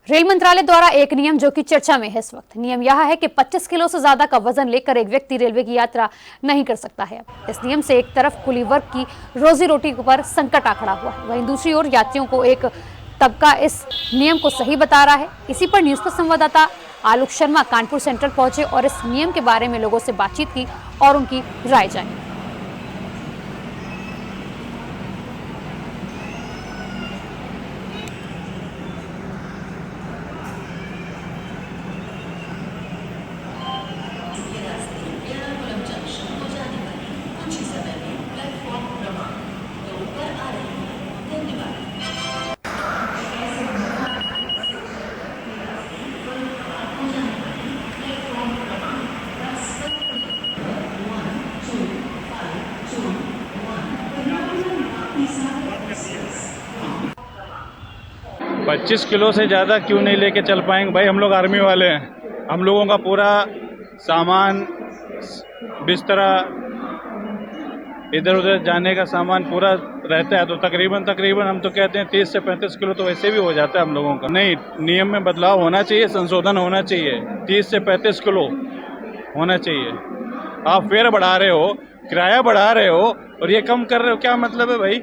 Rail मंत्रालय द्वारा एक नियम जो कि चर्चा में है इस वक्त। नियम यह है कि 25 किलो से ज्यादा का वजन लेकर एक व्यक्ति रेलवे की यात्रा नहीं कर सकता है। इस नियम से एक तरफ कुली वर्ग की रोजी रोटी पर संकट आ खड़ा हुआ है, वहीं दूसरी ओर यात्रियों को एक तबका इस नियम को सही बता रहा है। इसी पर न्यूज पर संवाददाता आलोक शर्मा कानपुर सेंट्रल पहुंचे और इस नियम के बारे में लोगों से बातचीत की और उनकी राय जानी। 25 किलो से ज़्यादा क्यों नहीं लेके चल पाएंगे भाई। हम लोग आर्मी वाले हैं, हम लोगों का पूरा सामान, बिस्तरा, इधर उधर जाने का सामान पूरा रहता है। तो तकरीबन हम तो कहते हैं 30 से 35 किलो तो वैसे भी हो जाता है हम लोगों का। नहीं, नियम में बदलाव होना चाहिए, संशोधन होना चाहिए। 30 से 35 किलो होना चाहिए। आप फेयर बढ़ा रहे हो, किराया बढ़ा रहे हो और ये कम कर रहे हो, क्या मतलब है भाई।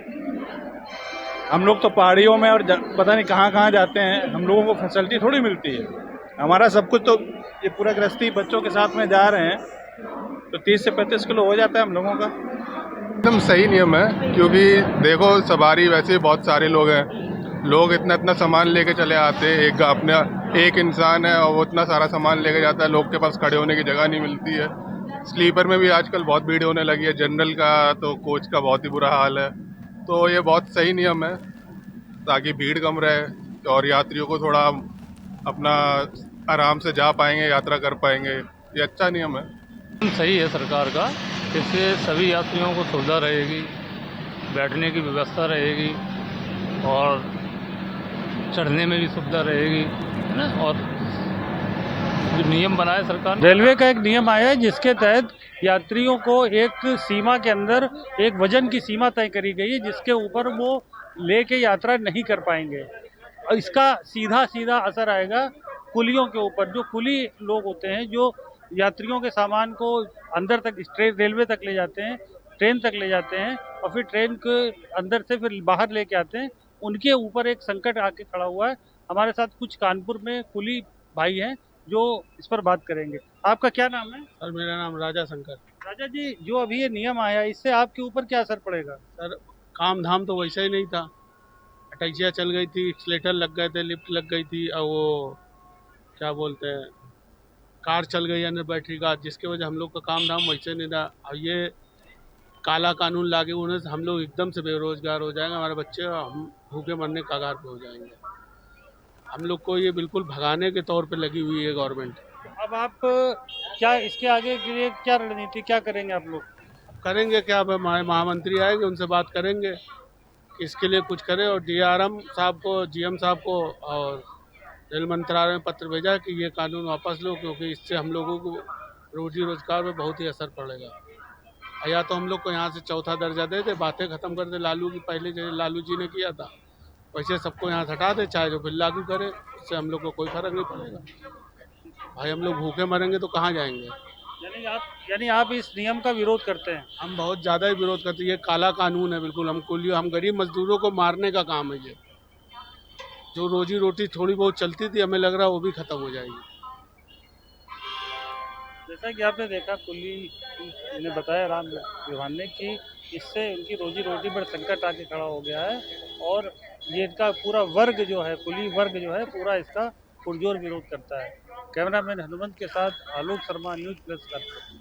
हम लोग तो पहाड़ियों में और पता नहीं कहाँ कहाँ जाते हैं, हम लोगों को फैसिलिटी थोड़ी मिलती है। हमारा सब कुछ तो ये पूरा गृहस्थी बच्चों के साथ में जा रहे हैं, तो 30 से 35 किलो हो जाता है हम लोगों का। एकदम सही नियम है, क्योंकि देखो सवारी वैसे ही बहुत सारे लोग हैं, लोग इतना सामान लेके चले आते हैं। एक इंसान है और वो इतना सारा सामान लेके जाता है, लोग के पास खड़े होने की जगह नहीं मिलती है। स्लीपर में भी आजकल बहुत भीड़ होने लगी है, जनरल का तो कोच का बहुत ही बुरा हाल है। तो ये बहुत सही नियम है ताकि भीड़ कम रहे और यात्रियों को थोड़ा अपना आराम से जा पाएंगे, यात्रा कर पाएंगे। ये अच्छा नियम है। सही है सरकार का, इससे सभी यात्रियों को सुविधा रहेगी, बैठने की व्यवस्था रहेगी और चढ़ने में भी सुविधा रहेगी, है ना। और जो नियम बनाया सरकार ने, रेलवे का एक नियम आया है जिसके तहत यात्रियों को एक सीमा के अंदर एक वजन की सीमा तय करी गई है जिसके ऊपर वो लेके यात्रा नहीं कर पाएंगे। और इसका सीधा असर आएगा कुलियों के ऊपर। जो कुली लोग होते हैं जो यात्रियों के सामान को अंदर तक रेलवे तक ले जाते हैं, ट्रेन तक ले जाते हैं और फिर ट्रेन के अंदर से फिर बाहर लेके आते हैं, उनके ऊपर एक संकट आके खड़ा हुआ है। हमारे साथ कुछ कानपुर में कुली भाई हैं जो इस पर बात करेंगे। आपका क्या नाम है? सर मेरा नाम राजा शंकर। राजा जी, जो अभी ये नियम आया इससे आपके ऊपर क्या असर पड़ेगा? सर काम धाम तो वैसा ही नहीं था, अटैचियाँ चल गई थी, एक्सलेटर लग गए थे, लिफ्ट लग गई थी और वो क्या बोलते हैं कार चल गई अंदर बैटरी का, जिसके वजह हम लोग का काम धाम वैसे नहीं था। और ये काला कानून लागू होने से हम लोग एकदम से बेरोजगार हो जाएंगे, हमारे बच्चे हम भूखे मरने के कगार पे हो जाएंगे। हम लोग को ये बिल्कुल भगाने के तौर पे लगी हुई है गवर्नमेंट। अब आप क्या इसके आगे के लिए क्या रणनीति क्या करेंगे आप लोग? करेंगे क्या, अब हमारे महामंत्री आएंगे, उनसे बात करेंगे कि इसके लिए कुछ करें। और DRM साहब को, GM साहब को और रेल मंत्रालय में पत्र भेजा कि ये कानून वापस लो, क्योंकि इससे हम लोगों को रोजी रोजगार में बहुत ही असर पड़ेगा। या तो हम लोग को यहाँ से चौथा दर्जा दे दे, बातें खत्म कर दे लालू की, पहले जैसे लालू जी ने किया था वैसे सबको यहाँ से हटा दे, चाहे जो बिल लागू करे, उससे हम लोग को कोई फर्क नहीं पड़ेगा। भाई हम लोग भूखे मरेंगे तो कहाँ जाएंगे। यानी आप इस नियम का विरोध करते हैं? हम बहुत ज़्यादा ही विरोध करते हैं। ये काला कानून है बिल्कुल। हम गरीब मजदूरों को मारने का काम है ये। जो रोजी रोटी थोड़ी बहुत चलती थी, हमें लग रहा है वो भी खत्म हो जाएगी। जैसा कि आपने देखा, कुली ने बताया राम विवान ने कि इससे उनकी रोजी रोटी पर संकट आके खड़ा हो गया है और ये इनका पूरा वर्ग जो है, कुली वर्ग जो है, पूरा इसका पुरजोर विरोध करता है। कैमरामैन हनुमंत के साथ आलोक शर्मा, न्यूज़ प्लस कानपुर।